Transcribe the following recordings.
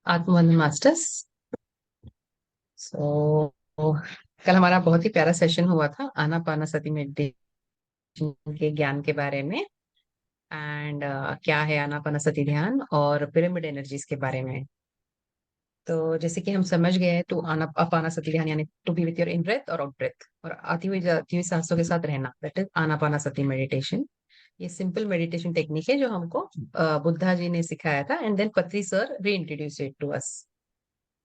आत्मबंधन masters. सो कल हमारा बहुत ही प्यारा सेशन हुआ था आनापानसति मेडिटेशन के ज्ञान के बारे में। एंड क्या है आनापानसति ध्यान और पिरामिड एनर्जीज के बारे में। तो जैसे कि हम समझ गए हैं, तो आनापानसति ध्यान यानी to be with your in breath और आउट ब्रेथ, और आती हुई जाती हुई सांसों के साथ रहना, दैट इज आनापानसति मेडिटेशन। ये सिंपल मेडिटेशन टेक्निक है जो हमको बुद्धा जी ने सिखाया था, and then Patri sir reintroduce it to us.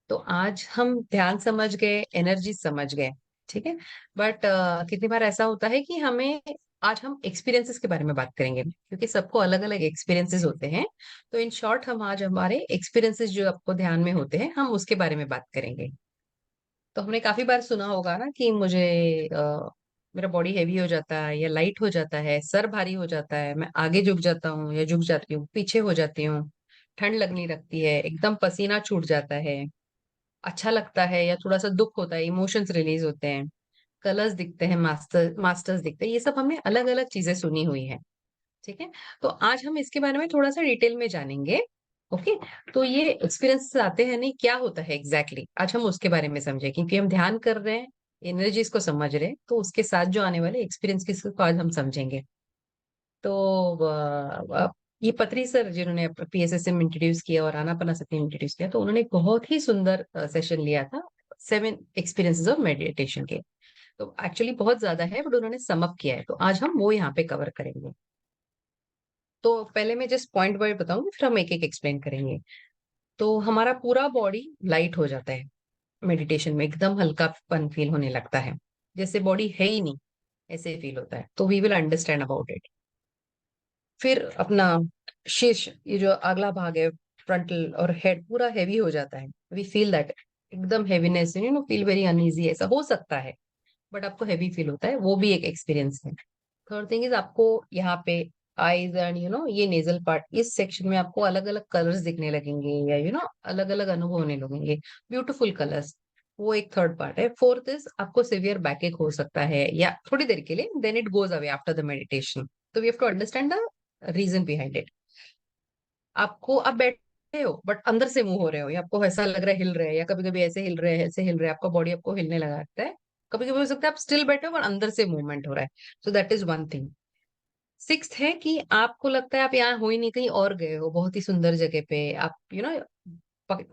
तो आज हम ध्यान समझ गए, एनर्जी समझ गए, ठीक है। बट कितनी बार ऐसा होता है कि हमें, आज हम एक्सपीरियंसेस के बारे में बात करेंगे क्योंकि सबको अलग अलग एक्सपीरियंसेस होते हैं। तो इन शॉर्ट हम आज हमारे एक्सपीरियंसेस जो आपको ध्यान में होते हैं, हम उसके बारे में बात करेंगे। तो हमने काफी बार सुना होगा ना कि मुझे मेरा बॉडी हैवी हो जाता है या लाइट हो जाता है, सर भारी हो जाता है, मैं आगे झुक जाता हूँ या झुक जाती हूँ, पीछे हो जाती हूँ, ठंड लगने लगती है, एकदम पसीना छूट जाता है, अच्छा लगता है या थोड़ा सा दुख होता है, इमोशंस रिलीज होते हैं, कलर्स दिखते हैं, मास्टर्स दिखते हैं। ये सब हमने अलग अलग चीजें सुनी हुई है, ठीक है। तो आज हम इसके बारे में थोड़ा सा डिटेल में जानेंगे। ओके। तो ये एक्सपीरियंस आते हैं नहीं, क्या होता है एग्जैक्टली आज हम उसके बारे में समझे, क्योंकि हम ध्यान कर रहे हैं, एनर्जीज को समझ रहे हैं, तो उसके साथ जो आने वाले एक्सपीरियंस को आज हम समझेंगे। तो ये पत्री सर जिन्होंने पीएसएसएम इंट्रोड्यूस किया और आनापानासती इंट्रोड्यूस किया, तो उन्होंने एक बहुत ही सुंदर सेशन लिया था, 7 एक्सपीरियंसेस ऑफ मेडिटेशन के। तो एक्चुअली बहुत ज्यादा है, बट उन्होंने समअप किया है, तो आज हम वो यहाँ पे कवर करेंगे। तो पहले मैं जस्ट पॉइंट वाइज बताऊंगी, फिर हम एक एक एक्सप्लेन करेंगे। तो हमारा पूरा बॉडी लाइट हो जाता है मेडिटेशन में, एकदम हल्कापन फील होने लगता है, जैसे बॉडी है ही नहीं, ऐसे फील होता है। तो we will understand about it. फिर अपना शीर्ष, ये जो अगला भाग है, फ्रंटल और हेड पूरा हैवी हो जाता है। वी फील दैट एकदम हैवीनेस, फील वेरी अनईजी, ऐसा हो सकता है, बट आपको हैवी फील होता है, वो भी एक एक्सपीरियंस है। थर्ड थिंग इज, आपको यहाँ पे आईज एंड ये नेजल पार्ट, इस सेक्शन में आपको अलग अलग कलर्स दिखने लगेंगे, या अलग अलग अनुभव होने लगेंगे, ब्यूटीफुल कलर्स। वो एक थर्ड पार्ट है। फोर्थ इज, आपको सिवियर बैकएक हो सकता है या थोड़ी देर के लिए, then it goes away after the meditation. तो we have to understand the reason behind it. आपको आप बैठे हो बट अंदर से मूव हो रहे हो, या आपको ऐसा लग रहा है हिल रहे हैं, या कभी कभी ऐसे हिल रहे हैं, ऐसे हिल रहे हैं, आपका बॉडी आपको हिलने लगा लगता है। कभी कभी हो सकता है आप स्टिल बैठे हो पर अंदर से मूवमेंट हो रहा है। So that is one thing. Sixth है कि आपको लगता है आप यहाँ हो ही नहीं, कहीं और गए हो, बहुत ही सुंदर जगह पे आप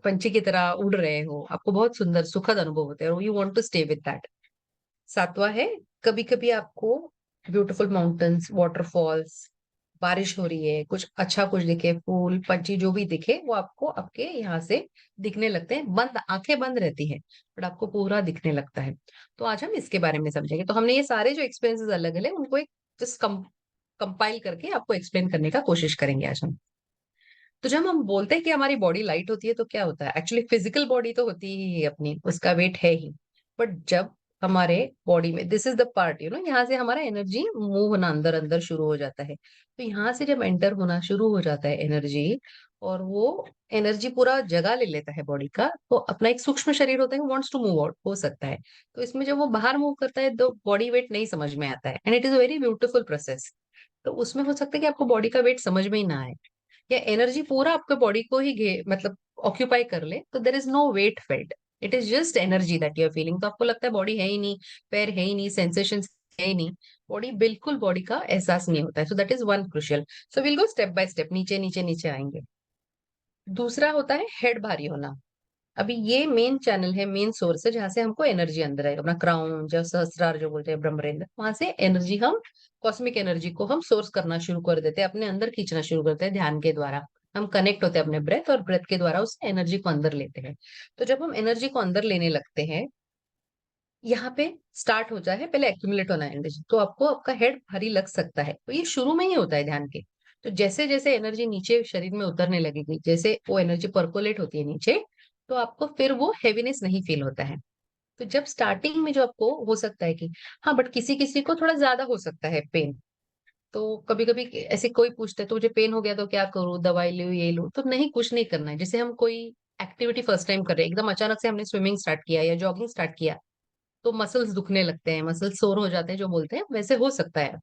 पंछी की तरह उड़ रहे हो, आपको बहुत सुंदर सुखद अनुभव होते हैं और you want to stay with that. सातवां है, कभी कभी आपको ब्यूटीफुल माउंटेन्स, वाटरफॉल्स, बारिश हो रही है, कुछ अच्छा कुछ दिखे, फूल पंछी जो भी दिखे, वो आपको आपके यहाँ से दिखने लगते हैं, बंद आंखें बंद रहती है, बट आपको पूरा दिखने लगता है। तो आज हम इसके बारे में समझेंगे। तो हमने ये सारे जो एक्सपीरियंसेस अलग अलग उनको एक जस्ट कंपाइल करके आपको एक्सप्लेन करने का कोशिश करेंगे आज हम। तो जब हम बोलते हैं कि हमारी बॉडी लाइट होती है, तो क्या होता है, एक्चुअली फिजिकल बॉडी तो होती ही है अपनी, उसका वेट है ही। बट जब हमारे बॉडी में, दिस इज द पार्ट, यहाँ से हमारा एनर्जी मूव होना अंदर अंदर शुरू हो जाता है। तो यहाँ से जब एंटर होना शुरू हो जाता है एनर्जी, और वो एनर्जी पूरा जगह ले लेता है बॉडी का, तो अपना एक सूक्ष्म शरीर होता है, वांट्स टू मूव आउट हो सकता है। तो इसमें जब वो बाहर मूव करता है, तो बॉडी वेट नहीं समझ में आता है, and it is a very beautiful process. तो उसमें हो सकता है कि आपको बॉडी का वेट समझ में ही ना आए, या एनर्जी पूरा आपके बॉडी को ही मतलब ऑक्यूपाई कर ले, तो there is no weight felt, it is just energy that you are feeling. तो आपको लगता है बॉडी है ही नहीं, पैर है ही नहीं, सेंसेशन है ही नहीं, बॉडी बिल्कुल बॉडी का एहसास नहीं होता है। So that is one crucial. So will go step by step, नीचे नीचे नीचे आएंगे। दूसरा होता है हेड भारी होना। अभी ये मेन चैनल है, मेन सोर्स है, जहां से हमको एनर्जी अंदर है, अपना क्राउन जो सहस्त्रार जो बोलते हैं, ब्रह्मरेंद्र, वहां से एनर्जी हम, कॉस्मिक एनर्जी को हम सोर्स करना शुरू कर देते हैं, अपने अंदर खींचना शुरू करते हैं ध्यान के द्वारा। हम कनेक्ट होते हैं अपने ब्रेथ, और ब्रेथ के द्वारा उस एनर्जी को अंदर लेते हैं। तो जब हम एनर्जी को अंदर लेने लगते हैं, यहाँ पे स्टार्ट हो जाए पहले एक्यूमुलेट होना एनर्जी, तो आपको आपका हेड भारी लग सकता है। तो ये शुरू में ही होता है ध्यान के। तो जैसे जैसे एनर्जी नीचे शरीर में उतरने लगेगी, जैसे वो एनर्जी परकोलेट होती है नीचे, तो आपको फिर वो हैवीनेस नहीं फील होता है। तो जब स्टार्टिंग में जो आपको हो सकता है कि, हाँ, बट किसी किसी को थोड़ा ज्यादा हो सकता है पेन। तो कभी कभी ऐसे कोई पूछता है, तो मुझे पेन हो गया तो क्या करूँ, दवाई लूँ ये लूँ, तो नहीं, कुछ नहीं करना है। जैसे हम कोई एक्टिविटी फर्स्ट टाइम कर रहे हैं, एकदम अचानक से हमने स्विमिंग स्टार्ट किया या जॉगिंग स्टार्ट किया, तो मसल्स दुखने लगते हैं, मसल्स सोर हो जाते हैं जो बोलते हैं, वैसे हो सकता है।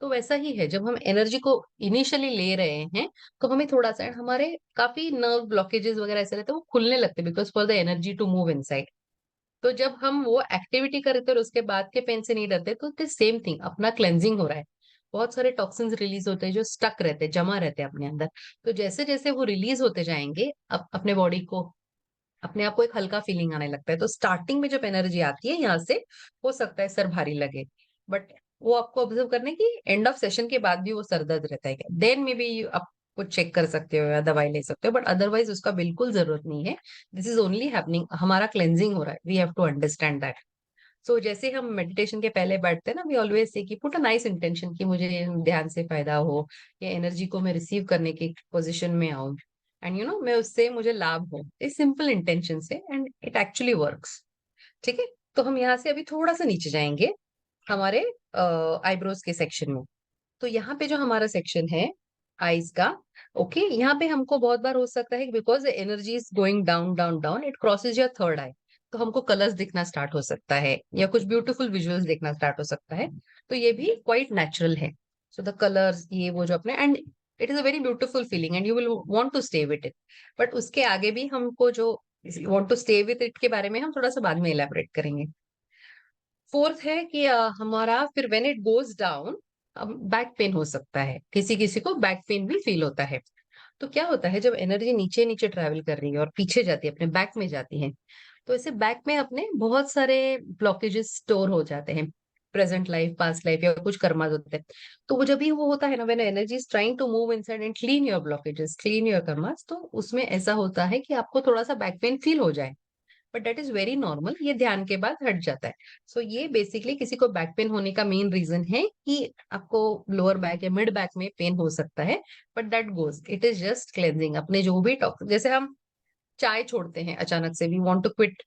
तो वैसा ही है, जब हम एनर्जी को इनिशियली ले रहे हैं तो हमें थोड़ा सा हमारे काफी नर्व ब्लॉकेजेस वगैरह ऐसे रहते हैं, वो खुलने लगते हैं because for the energy to move inside. तो जब हम वो एक्टिविटी करते हैं और उसके बाद के पेन से नहीं डरते, तो इट सेम थिंग, अपना क्लेंजिंग हो रहा है। बहुत सारे टॉक्सिन्स रिलीज होते हैं जो स्टक रहते हैं, जमा रहते हैं अपने अंदर। तो जैसे जैसे वो रिलीज होते जाएंगे अपने बॉडी को, अपने आप को एक हल्का फीलिंग आने लगता है। तो स्टार्टिंग में जब एनर्जी आती है यहाँ से, हो सकता है सर भारी लगे, बट वो आपको ऑब्जर्व करने की एंड ऑफ सेशन के बाद भी वो सर दर्द रहता है क्या, देन मे बी आप कुछ चेक कर सकते हो या दवाई ले सकते हो, बट अदरवाइज उसका बिल्कुल जरूरत नहीं है। दिस इज ओनली हैपनिंग, हमारा क्लेंजिंग हो रहा है, we have to understand that. So जैसे हम मेडिटेशन के पहले बैठते हैं ना, वी ऑलवेज से कि पुट अ नाइस इंटेंशन कि मुझे ध्यान से फायदा हो, या एनर्जी को मैं रिसीव करने की पोजिशन में आऊं, एंड मैं उससे मुझे लाभ हो, इस सिंपल इंटेंशन से, एंड इट एक्चुअली वर्क्स। ठीक है। तो हम यहाँ से अभी थोड़ा सा नीचे जाएंगे हमारे आईब्रोज के सेक्शन में। तो यहाँ पे जो हमारा सेक्शन है आईज का, ओके, यहाँ पे हमको बहुत बार हो सकता है because energy is going down down down, it crosses your third eye. तो हमको कलर्स दिखना स्टार्ट हो सकता है, या कुछ ब्यूटीफुल विजुअल्स देखना स्टार्ट हो सकता है। तो ये भी क्वाइट नेचुरल है। सो द कलर्स, ये वो जो अपने, and it is a very beautiful feeling and you will want to stay with it. But उसके आगे भी हमको जो want to stay with it के बारे में हम थोड़ा सा बाद में इलेबोरेट करेंगे। फोर्थ है कि हमारा फिर when it goes down, back pain हो सकता है, किसी किसी को बैक पेन भी फील होता है। तो क्या होता है, जब एनर्जी नीचे नीचे ट्रेवल कर रही है और पीछे जाती है, अपने बैक में जाती है, तो ऐसे बैक में अपने बहुत सारे ब्लॉकेजेस स्टोर हो जाते हैं, प्रेजेंट लाइफ, पास्ट लाइफ, या कुछ कर्मा होते हैं। तो वो जब भी वो होता है ना, when energy is trying to move inside and clean your blockages, clean your karmas, तो उसमें ऐसा होता है कि आपको थोड़ा सा बैक पेन फील हो जाए। But that is very normal, ये ध्यान के बाद हट जाता है। सो ये बेसिकली किसी को बैक पेन होने का मेन रीजन है कि आपको लोअर बैक या मिड बैक में पेन हो सकता है। But that goes, it is just cleansing, अपने जो भी टॉक्स, जैसे हम चाय छोड़ते हैं अचानक से, we want to quit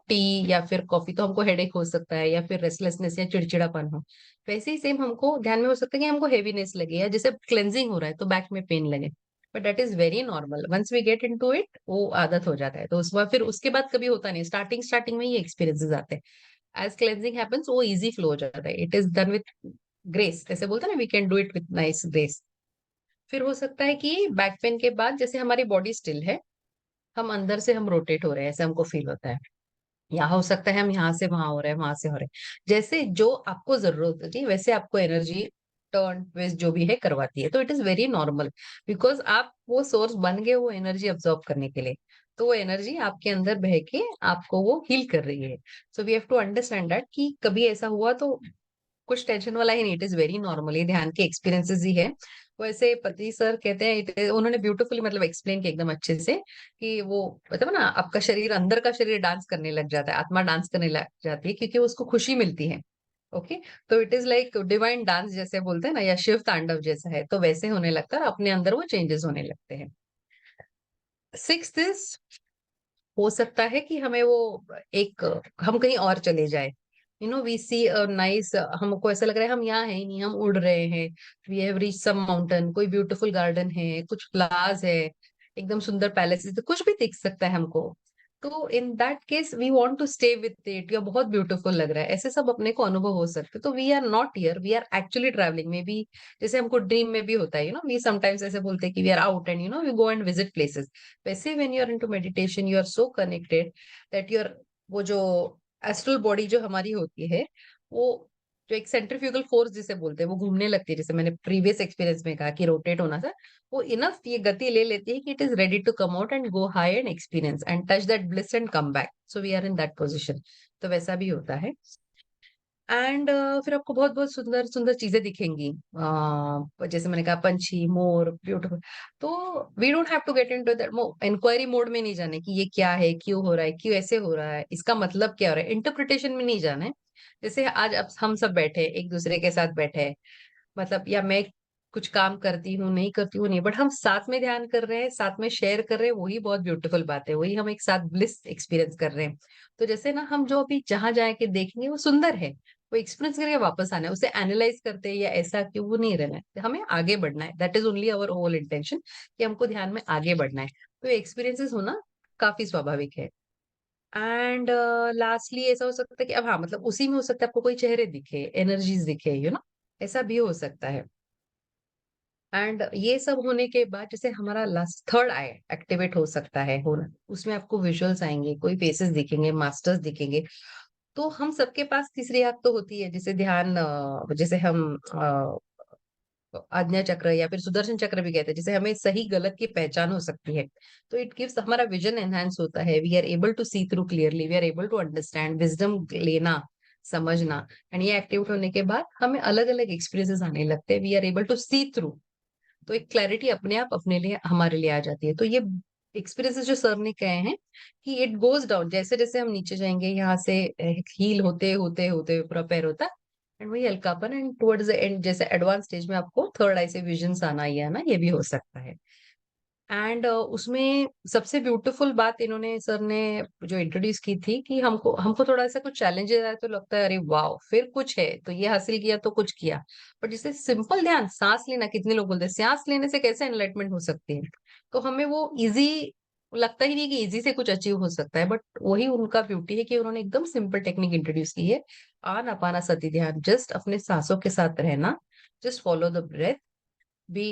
tea या फिर कॉफी, तो हमको हेडेक हो सकता है या फिर रेस्टलेसनेस या चिड़चिड़ापन हो। वैसे ही सेम हमको ध्यान में हो सकता है कि हमको हेवीनेस लगे, या जैसे क्लेंजिंग हो रहा है तो बैक में पेन लगे। But that is very normal, once we get into it वो आदत हो जाता है, तो उसमें फिर उसके बाद कभी होता नहीं, स्टार्टिंग स्टार्टिंग में ये एक्सपीरियंसेस आते हैं। एज क्लेंजिंग हैपेंस वो इजी फ्लो हो जाता है, it is done with grace, जैसे बोलते हैं ना, we can do it with nice grace. फिर हो सकता है कि बैक पेन के बाद जैसे हमारी बॉडी स्टिल है, हम अंदर से हम रोटेट हो रहे हैं, ऐसे हमको फील होता है। या हो सकता है हम यहाँ से वहां हो रहे हैं, वहां से हो रहे हैं, जैसे जो आपको जरूरत होती है वैसे आपको एनर्जी टर्न ट्विस्ट जो भी है करवाती है। तो it is very normal, because आप वो सोर्स बन गए वो एनर्जी अब्सॉर्ब करने के लिए। तो वो एनर्जी आपके अंदर बह के आपको वो हील कर रही है। So we have to understand that कि कभी ऐसा हुआ तो कुछ टेंशन वाला ही नहीं, इट इज वेरी नॉर्मल, ये ध्यान के एक्सपीरियंसेस ही है। वैसे पति सर कहते हैं, उन्होंने ब्यूटीफुली मतलब एक्सप्लेन किया एकदम अच्छे से, कि वो मतलब ना, आपका शरीर, अंदर का शरीर डांस करने लग जाता है, आत्मा डांस करने लग जाती है, क्योंकि उसको खुशी मिलती है। ओके। तो it is like divine dance जैसे बोलते हैं ना, या शिव तांडव जैसा है, तो वैसे होने लगता है और अपने अंदर वो चेंजेस होने लगते हैं। सिक्स इज, हो सकता है कि हमें वो एक, हम कहीं और चले जाए, वी सी अ नाइस, हमको ऐसा लग रहा है हम यहाँ है ही नहीं, हम उड़ रहे हैं, we have reach some mountain, कोई ब्यूटीफुल गार्डन है, कुछ फ्लावर्स है, एकदम सुंदर पैलेस, तो कुछ भी दिख सकता है हमको। तो in that case we want to stay with it, या बहुत ब्यूटीफुल लग रहा है, ऐसे सब अपने को अनुभव हो सकते हैं। तो we are not here, we are actually travelling, maybe जैसे हमको ड्रीम में भी होता है, वी समटाइम्स ऐसे बोलते हैं कि we are out and we go and visit places. वैसे when you are into meditation you are so connected that your, वो जो एस्ट्रल बॉडी जो हमारी होती है, वो जो एक सेंट्रीफ्यूगल फोर्स जिसे बोलते हैं, वो घूमने लगती है, जैसे मैंने प्रीवियस एक्सपीरियंस में कहा कि रोटेट होना था, वो इनफ ये गति ले लेती है कि it is ready to come out and go high and experience and touch that bliss and come back, so we are in that position. तो वैसा भी होता है। एंड फिर आपको बहुत बहुत सुंदर सुंदर चीजें दिखेंगी, जैसे मैंने कहा पंछी, मोर, ब्यूटीफुल। तो we don't have to get into that, inquiry mode में नहीं जाने कि ये क्या है, क्यों हो रहा है, क्यों ऐसे हो रहा है, इसका मतलब क्या हो रहा है, इंटरप्रिटेशन में नहीं जाना है। जैसे आज अब हम सब बैठे हैं, एक दूसरे के साथ बैठे हैं, मतलब, या मैं कुछ काम करती हूँ नहीं करती हूँ नहीं, बट हम साथ में ध्यान कर रहे हैं, साथ में शेयर कर रहे हैं, वही बहुत ब्यूटीफुल बात है, वही हम एक साथ ब्लिस एक्सपीरियंस कर रहे हैं। तो जैसे ना, हम जो अभी जहां जाए के देखेंगे वो सुंदर है, वो एक्सपीरियंस करके वापस आना है, उसे एनालाइज करते हैं या ऐसा क्यों, वो नहीं रहना है, हमें आगे बढ़ना है, that is only our whole intention, कि हमको ध्यान में आगे बढ़ना है। तो एक्सपीरियंसेस होना काफी स्वाभाविक है। एंड लास्टली ऐसा हो सकता है कि अब हाँ, मतलब उसी में हो सकता है आपको कोई चेहरे दिखे, एनर्जीज दिखे, ऐसा भी हो सकता है। एंड ये सब होने के बाद जैसे हमारा लास्ट थर्ड आई एक्टिवेट हो सकता है, हो उसमें आपको विजुअल्स आएंगे, कोई फेसेस दिखेंगे, मास्टर्स दिखेंगे। तो हम सबके पास तीसरी आंख तो होती है, जिसे ध्यान जैसे हम आज्ञा चक्र या फिर सुदर्शन चक्र भी कहते हैं, जिसे हमें सही गलत की पहचान हो सकती है। तो इट गिव्स, हमारा विजन एनहांस होता है, we are able to see through clearly, we are able to understand, wisdom लेना, समझना। एंड ये एक्टिवेट होने के बाद हमें अलग अलग एक्सपीरियंसेस आने लगते हैं, we are able to see through. तो एक क्लैरिटी अपने आप अपने लिए हमारे लिए आ जाती है। तो ये एक्सपीरियंसेस जो सर ने कहे हैं कि इट गोज डाउन, जैसे जैसे हम नीचे जाएंगे यहाँ से, हील होते होते होते प्रिपेयर होता है, एंड वही हल्कापन, एंड टुवर्ड्स द एंड जैसे एडवांस स्टेज में आपको थर्ड आई से विजन आना, ही है ना, ये भी हो सकता है। एंड उसमें सबसे ब्यूटीफुल बात इन्होंने, सर ने जो इंट्रोड्यूस की थी कि हमको हमको थोड़ा सा कुछ चैलेंजेस आए तो लगता है अरे वाह, फिर कुछ है तो ये हासिल किया तो कुछ किया। बट जैसे सिंपल ध्यान, सांस लेना, कितने लोग बोलते हैं सांस लेने से कैसे एनलाइटमेंट हो सकती है, तो हमें वो इजी लगता ही नहीं कि इजी से कुछ अचीव हो सकता है। बट वही उनका ब्यूटी है कि उन्होंने एकदम सिंपल टेक्निक इंट्रोड्यूस की है, आनापाना सती ध्यान, जस्ट अपने सांसों के साथ रहना, just follow the breath, be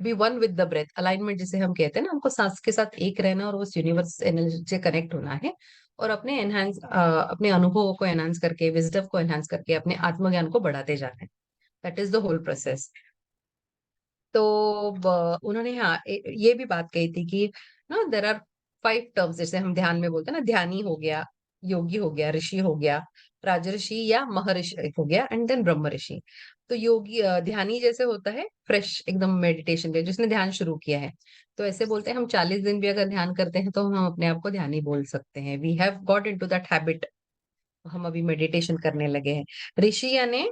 be one with the breath, alignment जिसे हम कहते हैं ना, हमको सांस के साथ एक रहना और उस यूनिवर्स एनर्जी से कनेक्ट होना है, और अपने अपने अनुभवों को एनहांस करके, विजडम को एनहांस करके अपने आत्मज्ञान को बढ़ाते जाना है। That is the whole process. तो उन्होंने, हाँ, ये भी बात कही थी कि ना देर आर 5 टर्म्स, जैसे हम ध्यान में बोलते हैं ना, ध्यानी हो गया, योगी हो गया, ऋषि हो गया, राजऋषि या महर्षि हो गया, एंड देन ब्रह्म ऋषि। तो योगी ध्यानी जैसे होता है फ्रेश एकदम मेडिटेशन के, जिसने ध्यान शुरू किया है, तो ऐसे बोलते हैं हम 40 दिन भी अगर ध्यान करते हैं तो हम अपने आप को ध्यानी बोल सकते हैं, we have got into that habit, हम अभी मेडिटेशन करने लगे हैं। ऋषि यानी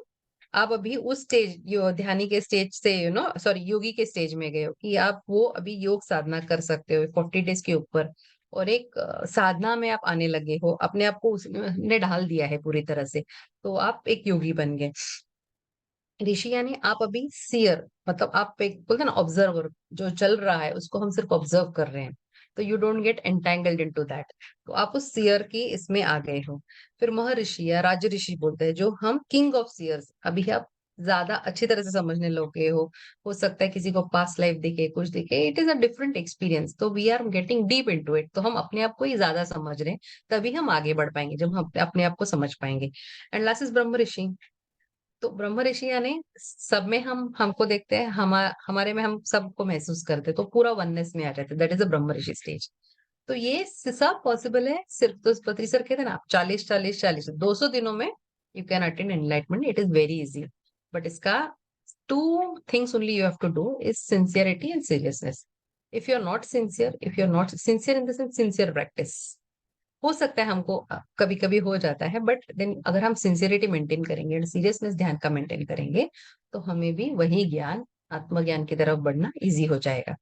आप अभी उस स्टेज, ध्यानी के स्टेज से, सॉरी, योगी के स्टेज में गए हो कि आप वो अभी योग साधना कर सकते हो 40 डेज के ऊपर, और एक साधना में आप आने लगे हो, अपने आप को उसने ढाल दिया है पूरी तरह से, तो आप एक योगी बन गए। ऋषि यानी आप अभी सीयर, मतलब आप एक बोलते हैं ना ऑब्जर्वर, जो चल रहा है उसको हम सिर्फ ऑब्जर्व कर रहे हैं, तो you don't get entangled into that, तो आप उस सीयर की इसमें आ गए हो। फिर महर्षि या राज ऋषि बोलते हैं, जो हम किंग ऑफ सीयर्स, अभी आप ज्यादा अच्छी तरह से समझने लगे हो सकता है किसी को पास्ट लाइफ दिखे, कुछ दिखे, it is a different experience, तो we are getting deep into it, तो हम अपने आप को ही ज्यादा समझ रहे हैं, तभी हम आगे बढ़ पाएंगे जब हम अपने आप को समझ पाएंगे। एंड लास्ट इज ब्रह्म ऋषि। तो ब्रह्म ऋषि यानी सब में हम हमको देखते हैं, हमारे में हम सबको महसूस करते हैं, तो पूरा वननेस में आ जाते हैं, that is a Brahma Rishi stage. तो ये सब पॉसिबल है सिर्फ, तो पत्री सर कहते हैं ना, आप 40 40 40 200 दिनों में you can attain enlightenment, it is very easy. But इसका two things only you have to do is sincerity and seriousness. If you are not sincere, if you are not sincere in the sense sincere practice, हो सकता है हमको कभी कभी हो जाता है, बट देन अगर हम सिंसियरिटी मेंटेन करेंगे, सीरियसनेस ध्यान का मेंटेन करेंगे, तो हमें भी वही ज्ञान, आत्मज्ञान की तरफ बढ़ना इजी हो जाएगा।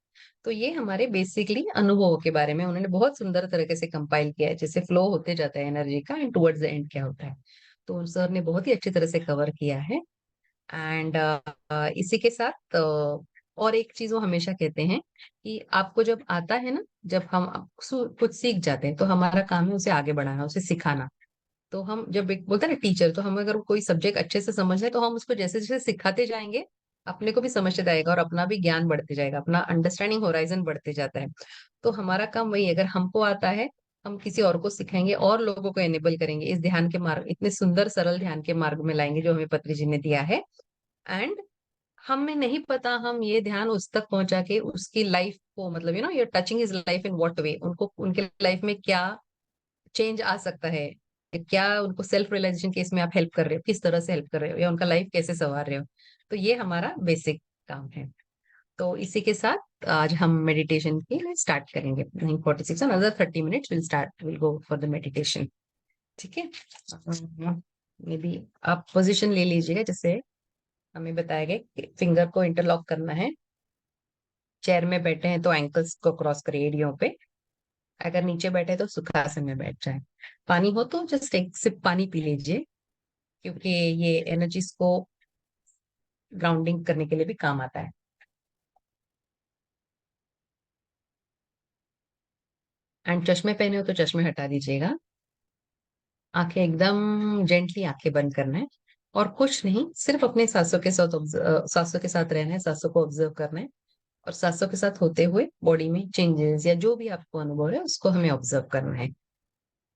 तो ये हमारे बेसिकली अनुभवों के बारे में उन्होंने बहुत सुंदर तरीके से कंपाइल किया है, जैसे फ्लो होते जाता है एनर्जी का एंड टुवर्ड्स द एंड क्या होता है। तो सर ने बहुत ही अच्छी तरह से कवर किया है। एंड इसी के साथ और एक चीज वो हमेशा कहते हैं कि आपको जब आता है ना, जब हम कुछ सीख जाते हैं तो हमारा काम है उसे आगे बढ़ाना, उसे सिखाना। तो हम जब एक बोलते हैं ना टीचर, तो हम अगर कोई सब्जेक्ट अच्छे से समझ रहे तो हम उसको जैसे जैसे सिखाते जाएंगे, अपने को भी समझते जाएगा और अपना भी ज्ञान बढ़ते जाएगा, अपना अंडरस्टैंडिंग होराइजन बढ़ते जाता है। तो हमारा काम वही है, अगर हमको आता है हम किसी और को सिखाएंगे और लोगों को एनेबल करेंगे, इस ध्यान के मार्ग, इतने सुंदर सरल ध्यान के मार्ग में लाएंगे जो हमें पत्री जी ने दिया है। एंड हमें नहीं पता हम ये ध्यान उस तक पहुंचा के उसकी लाइफ को, मतलब you're touching his life in what way, उनको उनके लाइफ में क्या चेंज आ सकता है, क्या उनको सेल्फ रियलाइजेशन केस में आप हेल्प कर रहे हो, किस तरह से हेल्प कर रहे हो, या उनका लाइफ कैसे संवार रहे हो। तो ये हमारा बेसिक काम है। तो इसी के साथ आज हम मेडिटेशन की स्टार्ट करेंगे। 9:46, another 30 minutes will start, will go for the meditation. ठीक है, मे बी आप पोजिशन ले लीजिएगा, जैसे हमें बताया गया कि फिंगर को इंटरलॉक करना है। चेयर में बैठे हैं तो एंकल्स को क्रॉस करिए एड़ियों पे, अगर नीचे बैठे हैं तो सुखासन में बैठ जाए। पानी हो तो जस्ट एक सिप पानी पी लीजिए, क्योंकि ये एनर्जीज को ग्राउंडिंग करने के लिए भी काम आता है। एंड चश्मे पहने हो तो चश्मे हटा दीजिएगा। आंखें एकदम जेंटली आंखें बंद करना है, और कुछ नहीं, सिर्फ अपने सांसों के साथ रहना है, सांसों को ऑब्जर्व करना है, और सांसों के साथ होते हुए बॉडी में चेंजेस या जो भी आपको अनुभव है उसको हमें ऑब्जर्व करना है।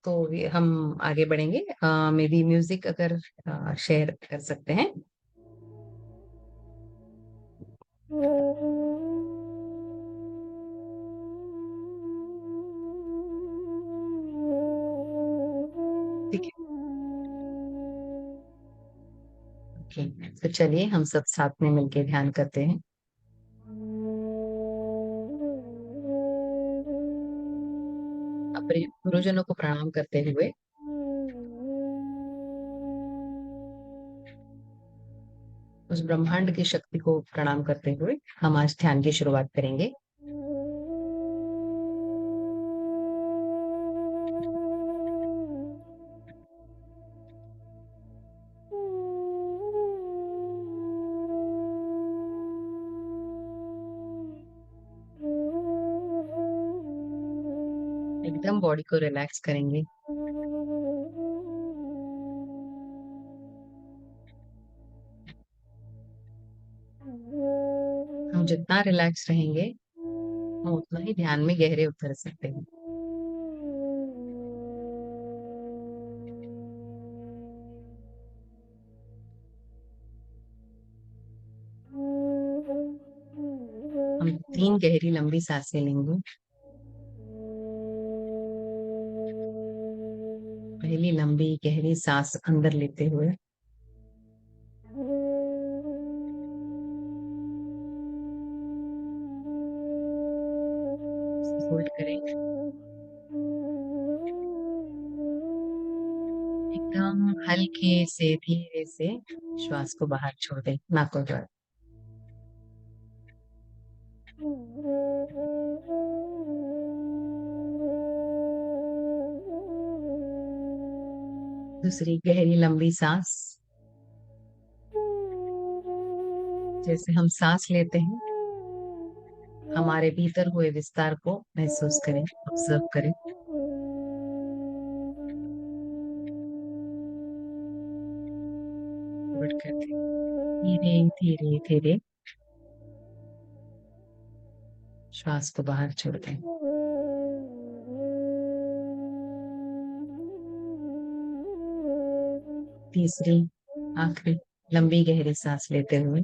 तो हम आगे बढ़ेंगे। मे बी म्यूजिक अगर शेयर कर सकते हैं। ठीक है। ओके, तो चलिए हम सब साथ में मिलके ध्यान करते हैं। अपने गुरुजनों को प्रणाम करते हुए, उस ब्रह्मांड की शक्ति को प्रणाम करते हुए हम आज ध्यान की शुरुआत करेंगे। एकदम बॉडी को रिलैक्स करेंगे। हम जितना रिलैक्स रहेंगे, हम उतना ही ध्यान में गहरे उतर सकते हैं। हम 3 गहरी लंबी सांसें लेंगे। पहली लंबी गहरी सांस अंदर लेते हुए, होल्ड करें। एकदम हल्के से धीरे से श्वास को बाहर छोड़ दें नाकों द्वारा। दूसरी गहरी लंबी सांस। जैसे हम सांस लेते हैं, हमारे भीतर हुए विस्तार को महसूस करें, ऑब्जर्व करें। होल्ड करके धीरे धीरे धीरे श्वास को बाहर छोड़ दें। तीसरी आखिरी लंबी गहरी सांस लेते हुए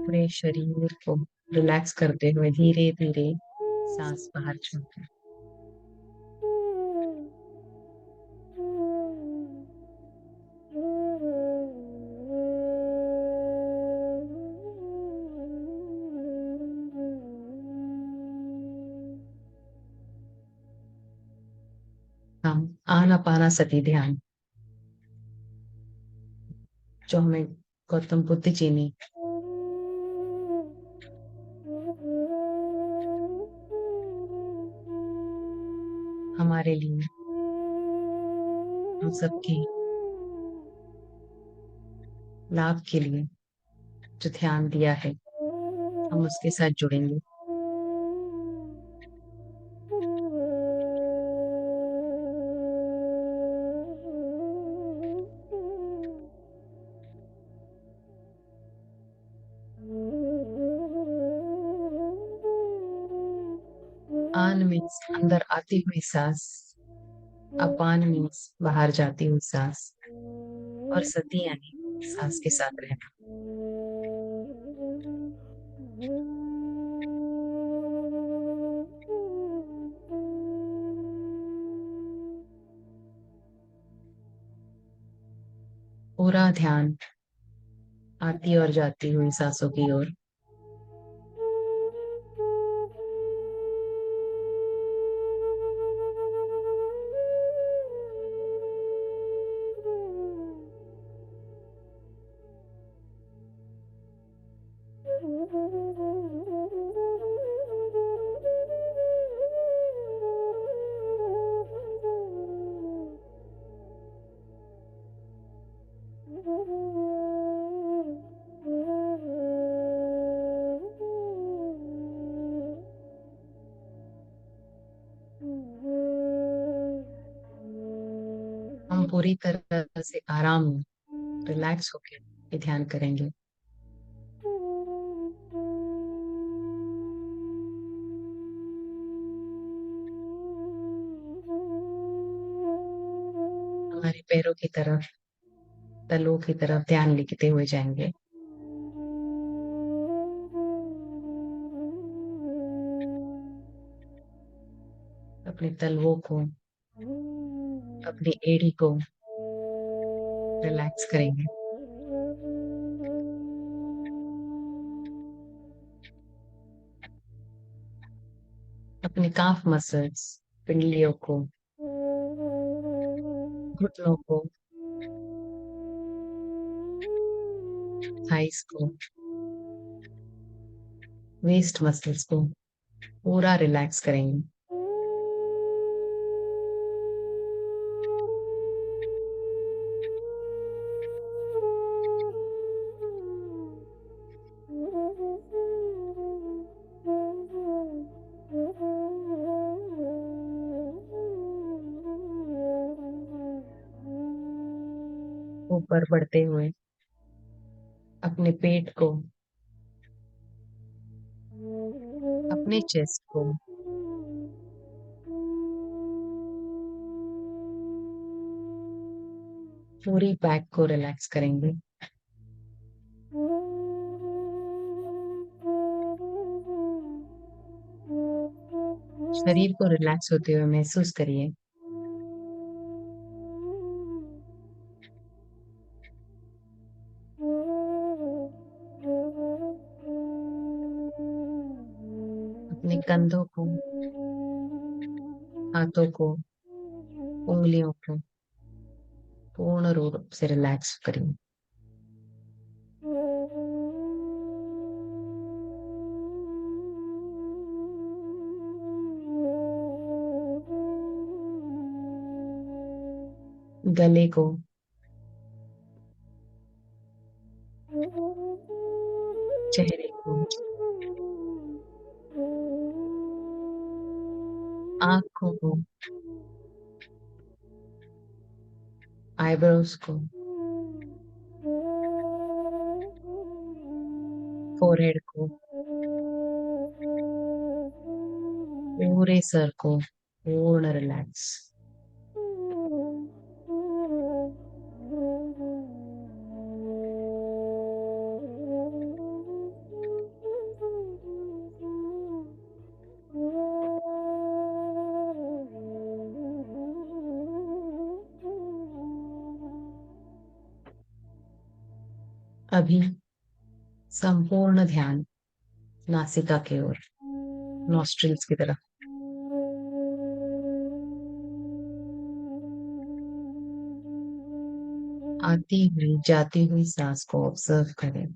पूरे शरीर को रिलैक्स करते हुए धीरे धीरे सांस बाहर छोड़ते। हम आनापानासती ध्यान, जो हमें गौतम बुद्ध जी ने हमारे लिए, हम सबके लाभ के लिए जो ध्यान दिया है, हम उसके साथ जुड़ेंगे। आन मीन्स अंदर आती हुई सांस, अपान मीन्स बाहर जाती हुई सांस, और सती यानी सांस के साथ रहना। पूरा ध्यान आती और जाती हुई सांसों की ओर। पूरी तरह से आराम, रिलैक्स होकर ये ध्यान करेंगे। हमारे पैरों की तरफ, तलों की तरफ ध्यान लेते हुए जाएंगे। अपने तलवों को, अपनी एड़ी को रिलैक्स करेंगे। अपने काफ मसल्स, पिंडलियों को, घुटनों को, थाइस को, वेस्ट मसल्स को पूरा रिलैक्स करेंगे। ऊपर बढ़ते हुए अपने पेट को, अपने चेस्ट को, पूरी बैक को रिलैक्स करेंगे। शरीर को रिलैक्स होते हुए महसूस करिए। अपने कंधों को, हाथों को, उंगलियों को पूर्ण रूप से रिलैक्स करिए। गले को, चेहरे को, आंखों को, आईब्रोज को, फोरहेड को, पूरे सर को पूर्ण रिलैक्स। अभी संपूर्ण ध्यान नासिका की ओर, नॉस्ट्रिल्स की तरफ। आती हुई जाती हुई सांस को ऑब्जर्व करें।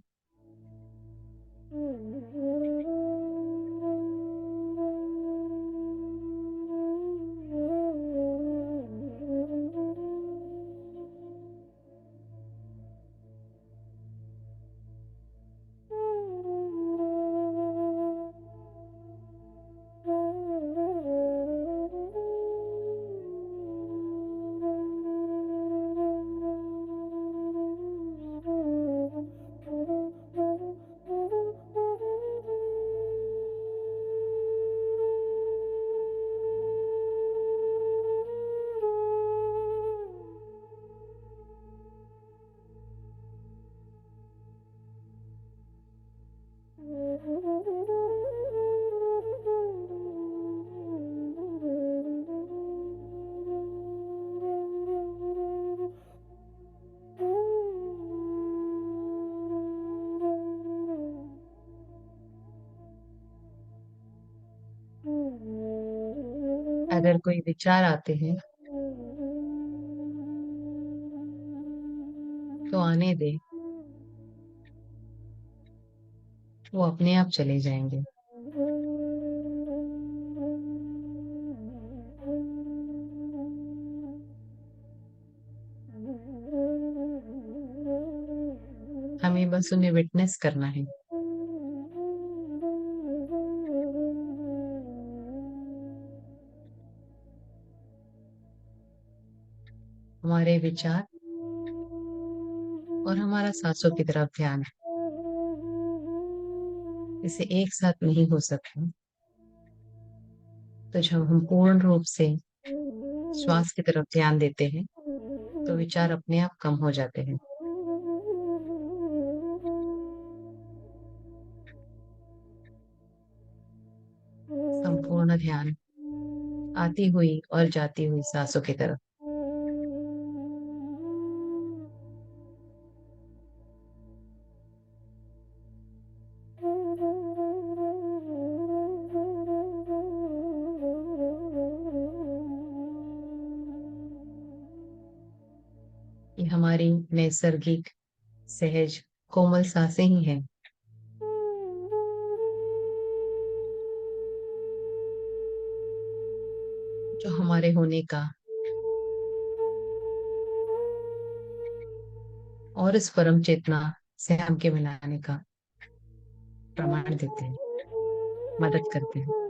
अगर कोई विचार आते हैं तो आने दे, वो अपने आप चले जाएंगे। हमें बस उन्हें विटनेस करना है। हमारे विचार और हमारा सांसों की तरफ ध्यान है। इसे एक साथ नहीं हो सकता। तो जब हम पूर्ण रूप से श्वास की तरफ ध्यान देते हैं तो विचार अपने आप कम हो जाते हैं। संपूर्ण ध्यान आती हुई और जाती हुई सांसों की तरफ। ये हमारी नैसर्गिक सहज कोमल सांसें ही हैं जो हमारे होने का और इस परम चेतना से हमके बनाने का प्रमाण देते हैं, मदद करते हैं।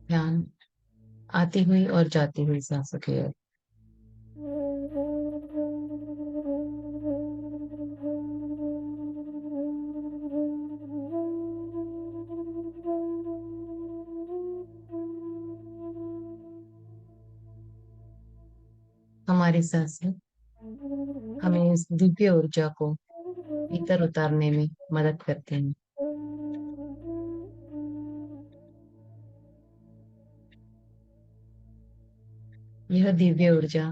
ध्यान आती हुई और जाती हुई सांसों की ओर। हमारी सांसें हमें इस दिव्य ऊर्जा को भीतर उतारने में मदद करती हैं। यह दिव्य ऊर्जा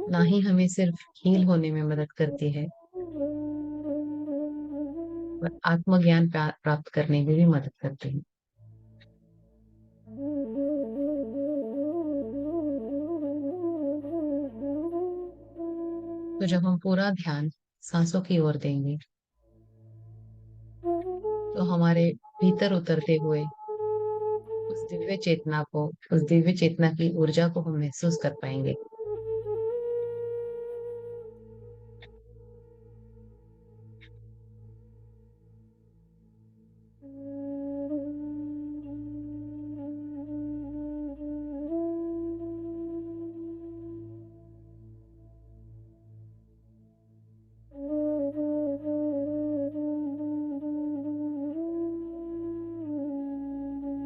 ना ही हमें सिर्फ हील होने में मदद करती है, पर आत्मज्ञान प्राप्त करने में भी मदद करती है। तो जब हम पूरा ध्यान सांसों की ओर देंगे तो हमारे भीतर उतरते हुए उस दिव्य चेतना को, उस दिव्य चेतना की ऊर्जा को हम महसूस कर पाएंगे।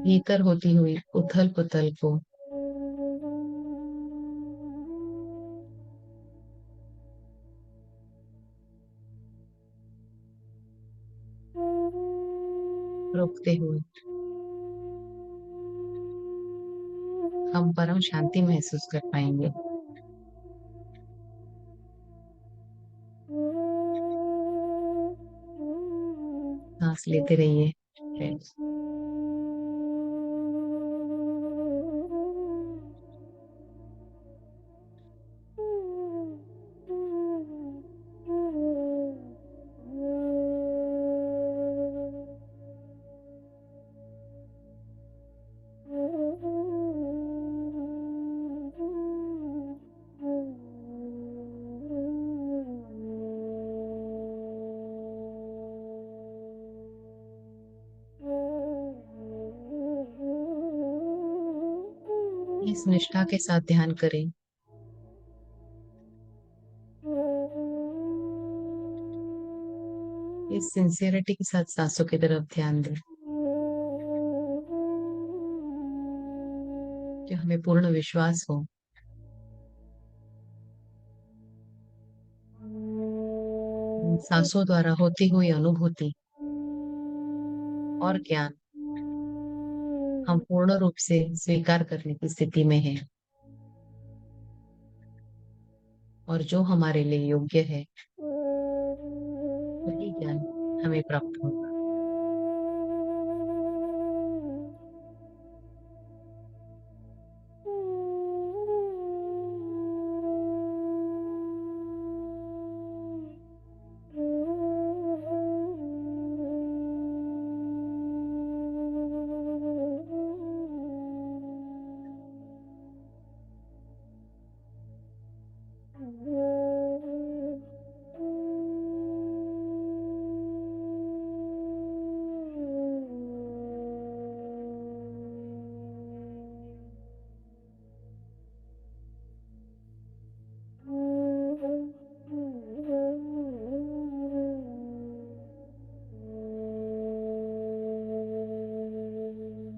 भीतर होती हुई उथल पुथल को रोकते हुए हम परम शांति महसूस कर पाएंगे। सांस लेते रहिए फ्रेंड्स। इस निष्ठा के साथ ध्यान करें। इस सिंसियरिटी के साथ सांसों की तरफ ध्यान दें कि हमें पूर्ण विश्वास हो इन सांसों द्वारा होती हुई अनुभूति और ज्ञान हम पूर्ण रूप से स्वीकार करने की स्थिति में हैं, और जो हमारे लिए योग्य है वही ज्ञान हमें प्राप्त होगा।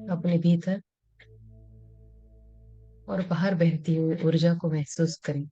अपने भीतर और बाहर बहती हुई ऊर्जा को महसूस करें।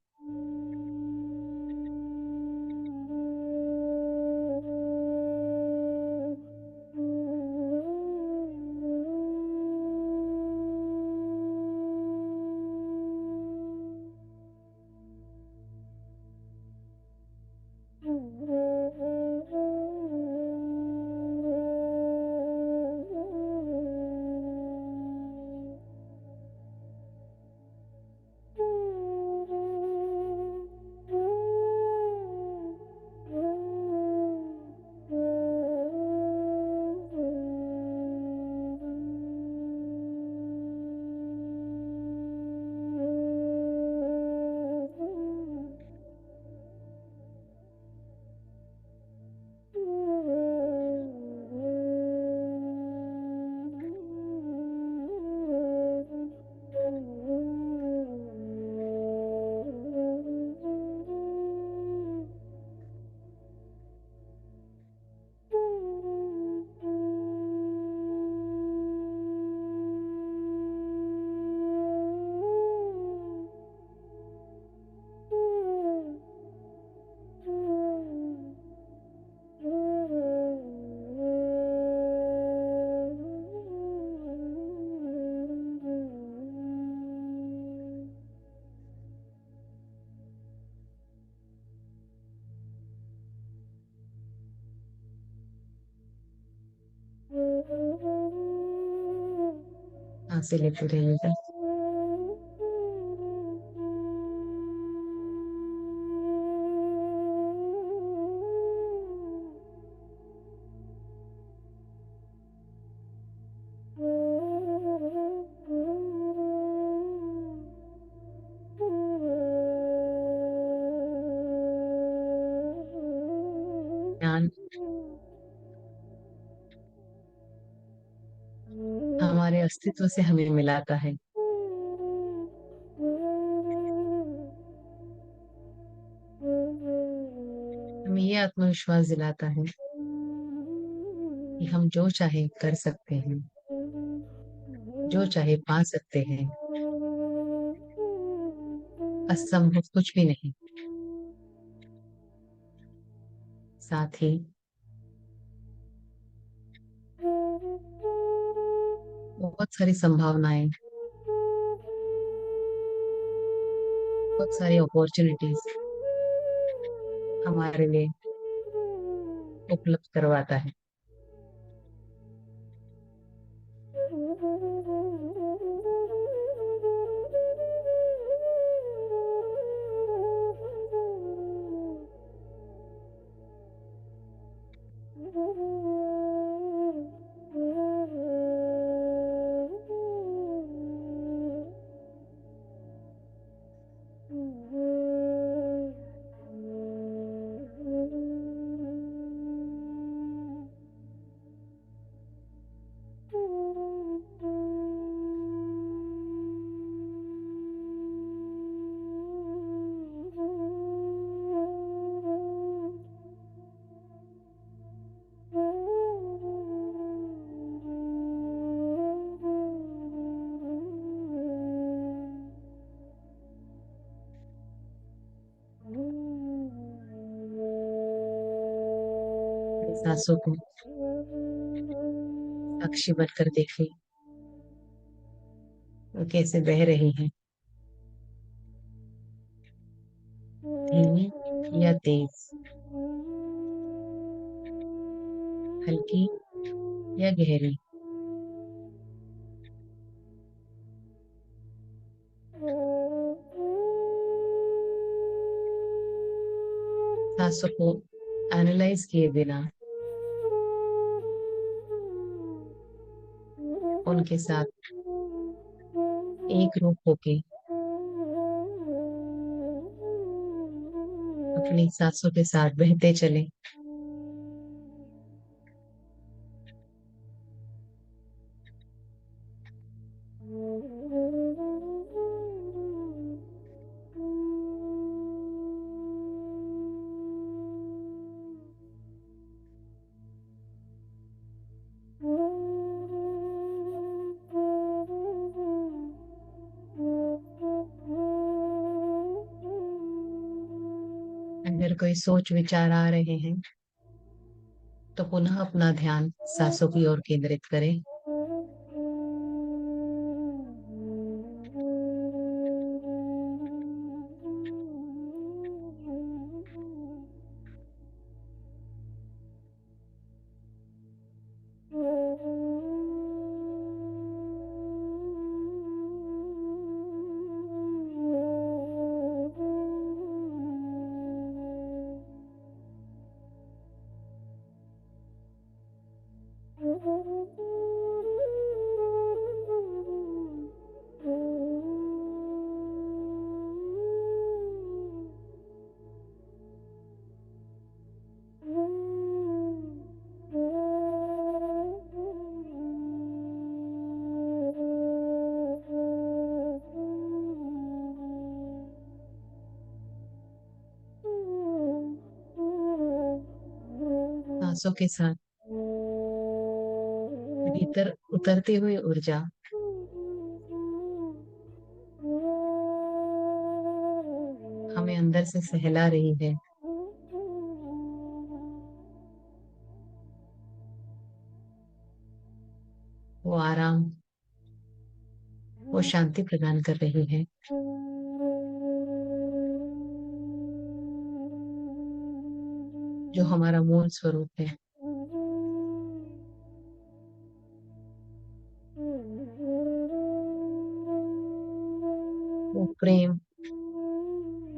सांसें लेते रहिएगा। ज्ञान हमारे अस्तित्व से हमें मिलाता है। हमें ये आत्मविश्वास दिलाता है कि हम जो चाहे कर सकते हैं, जो चाहे पा सकते हैं। असंभव कुछ भी नहीं। साथ ही बहुत सारी संभावनाएं, बहुत सारी अपॉर्चुनिटीज हमारे लिए उपलब्ध करवाता है। सांसों को साक्षी बनकर देखे, वो कैसे बह रही हैं, धीमी या तेज, हल्की या गहरी। सांसों को एनालाइज किए बिना उनके साथ एक रूप होके अपनी सांसों के साथ बहते चले। अगर कोई सोच विचार आ रहे हैं तो पुनः अपना ध्यान सांसों की ओर केंद्रित करें। सांसों के साथ भीतर उतरती हुई ऊर्जा हमें अंदर से सहला रही है। वो आराम, वो शांति प्रदान कर रही है। जो हमारा मूल स्वरूप है, वो प्रेम,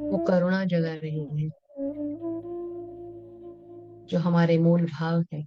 वो करुणा जगा रही है। जो हमारे मूल भाव है,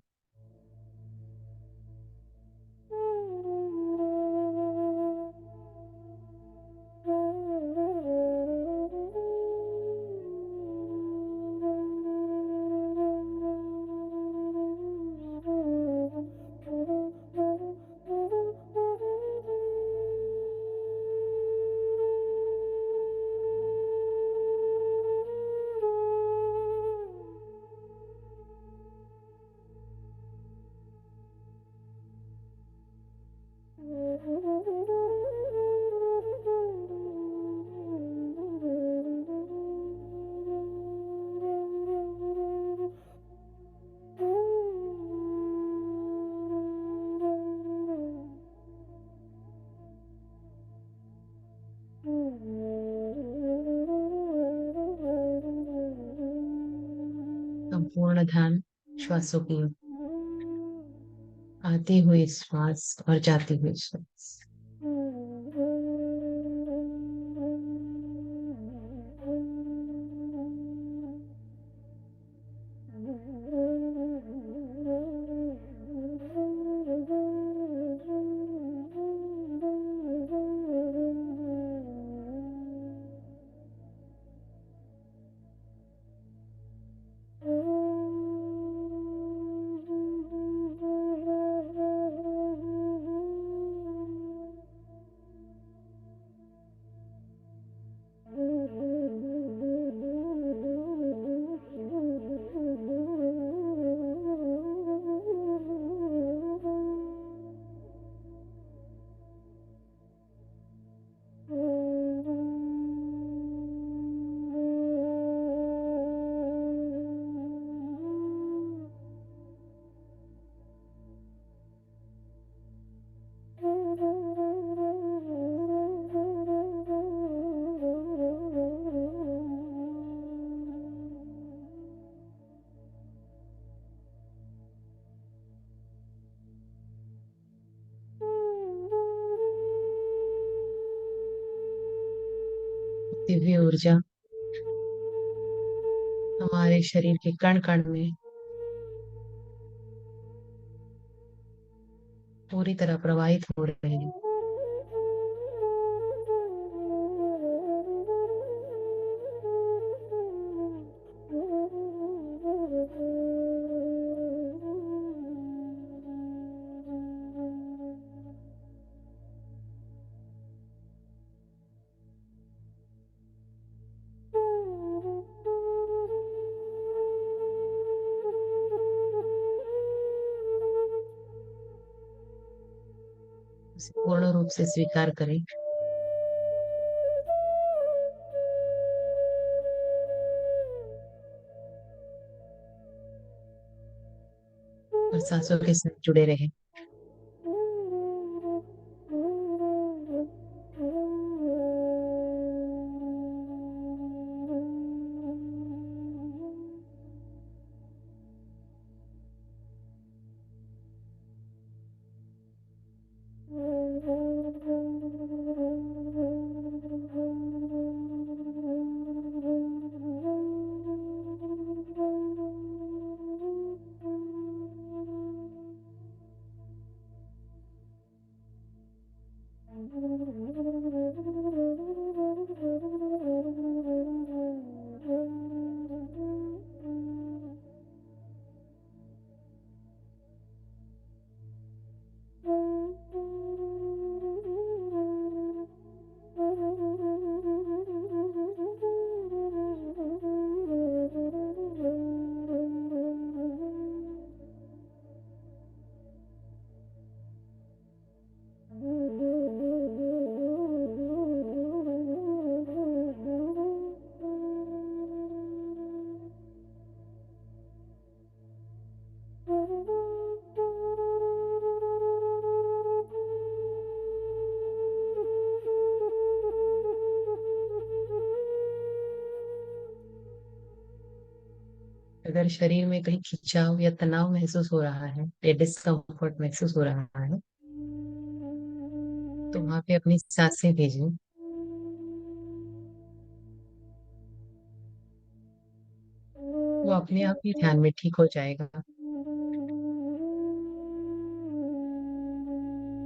संपूर्ण ध्यान श्वासों की ओर, आती हुई श्वास और जाती हुई श्वास। दिव्य ऊर्जा हमारे शरीर के कण कण में पूरी तरह प्रवाहित हो रहे हैं। उसे पूर्ण रूप से स्वीकार करें और सांसों के साथ जुड़े रहें। अगर शरीर में कहीं खिंचाव या तनाव महसूस हो रहा है या डिस्कम्फर्ट महसूस हो रहा है तो वहां पे अपनी सांसें भेजें। वो अपने आप ही ध्यान में ठीक हो जाएगा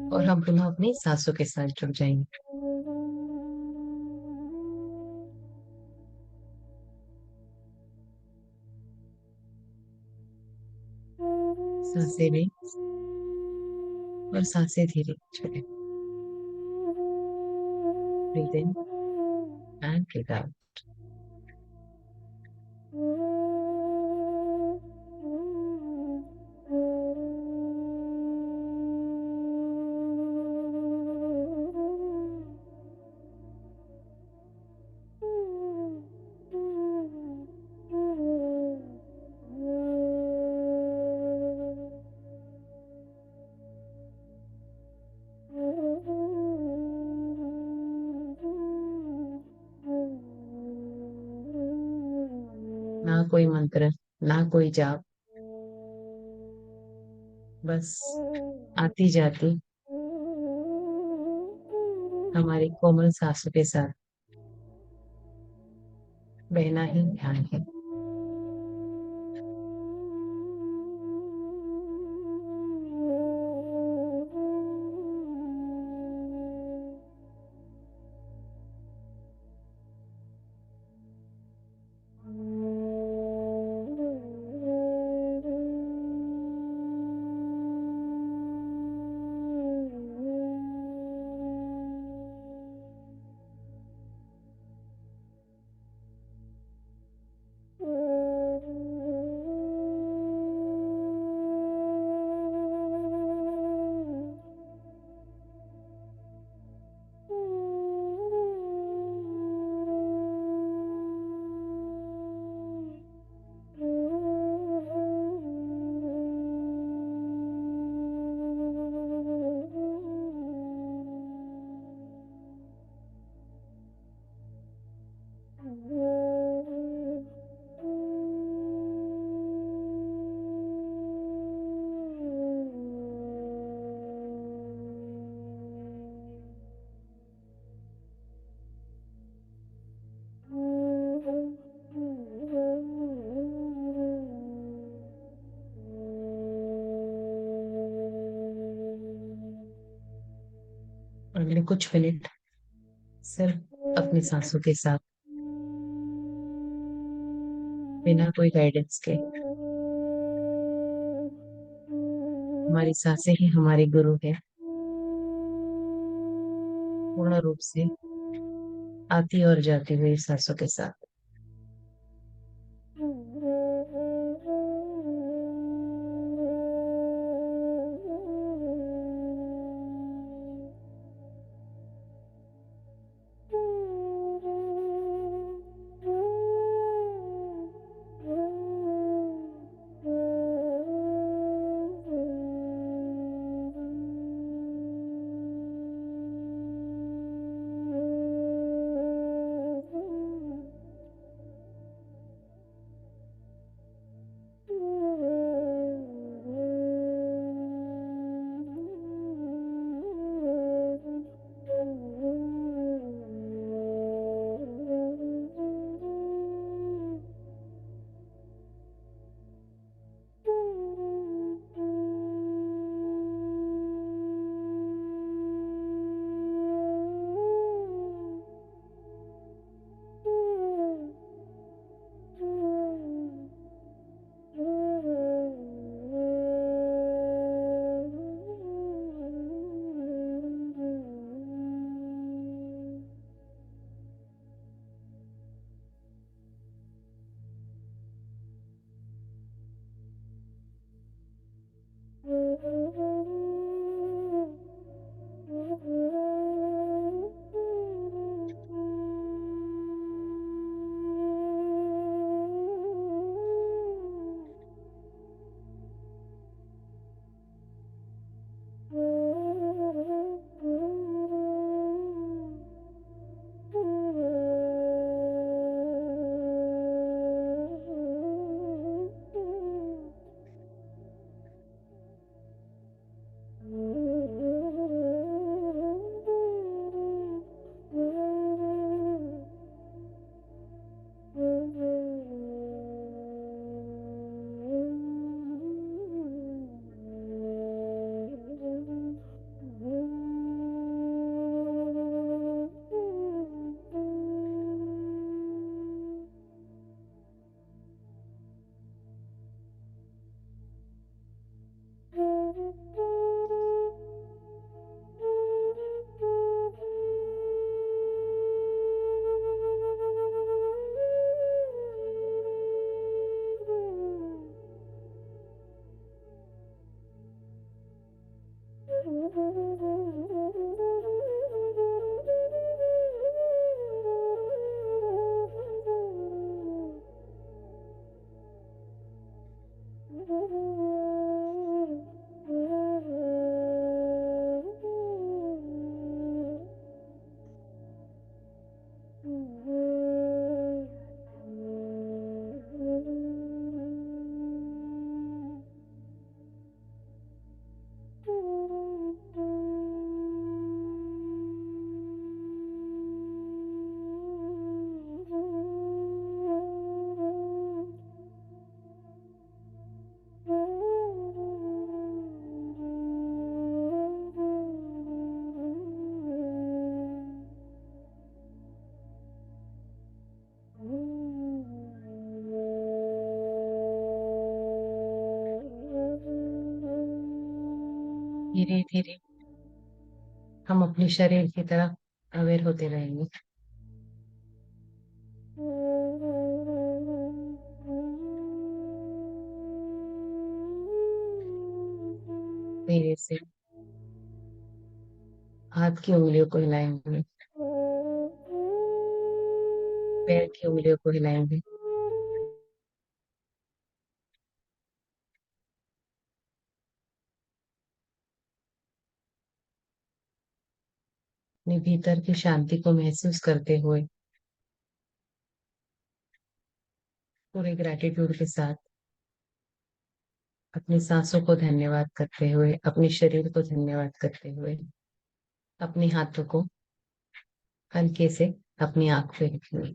और हम पुनः अपनी सांसों के साथ जुड़ जाएंगे। सांसें में और सांसें धीरे छोड़े। Breathe in and breathe out. ना कोई मंत्र, ना कोई जाप, बस आती जाती हमारी कोमल सांसों के साथ बहना ही ध्यान है। अगले कुछ मिनट सिर्फ अपनी सांसों के साथ, बिना कोई गाइडेंस के। हमारी सांसें ही हमारे गुरु है, पूर्ण रूप से आती और जाती हुई सांसों के साथ। धीरे धीरे हम अपने शरीर की तरफ अवेयर होते रहेंगे। धीरे से हाथ की उंगलियों को हिलाएंगे, पैर की उंगलियों को हिलाएंगे, अपने भीतर की शांति को महसूस करते हुए, पूरे ग्रैटिट्यूड के साथ, अपनी सांसों को धन्यवाद करते हुए, अपने शरीर को धन्यवाद करते हुए, अपने हाथों को हल्के से अपनी आंख पे रखेंगे।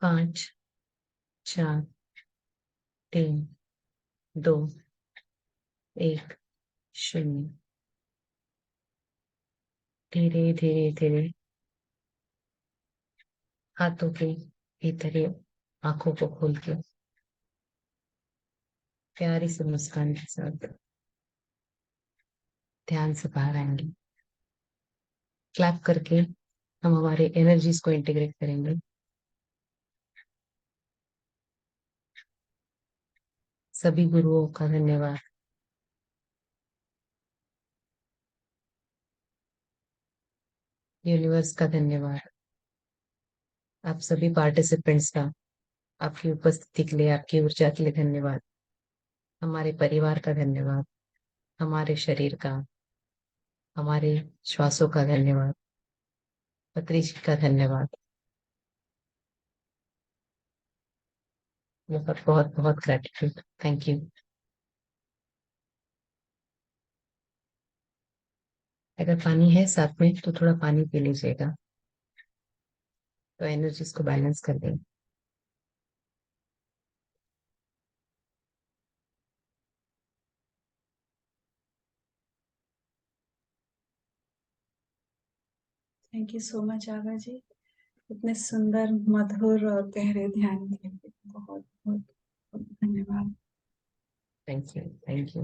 5, 4, तीन, दो, एक, शून्य। धीरे धीरे धीरे हाथों के भीतर ही आंखों को खोल के प्यारी सी मुस्कान के साथ ध्यान से बाहर आएंगे। क्लैप करके हम हमारे एनर्जीज को इंटीग्रेट करेंगे। सभी गुरुओं का धन्यवाद। यूनिवर्स का धन्यवाद। आप सभी पार्टिसिपेंट्स का आपकी उपस्थिति के लिए, आपकी ऊर्जा के लिए धन्यवाद। हमारे परिवार का धन्यवाद। हमारे शरीर का, हमारे श्वासों का धन्यवाद। पत्री जी का धन्यवाद। बहुत बहुत बहुत ग्रेटिट्यूड। Thank you. अगर पानी है साथ में तो थोड़ा पानी पी लीजिएगा, तो एनर्जीज को बैलेंस कर दें। थैंक यू सो मच आभा जी, इतने सुंदर, मधुर और गहरे ध्यान के लिए बहुत बहुत बहुत धन्यवाद। Thank you, thank you.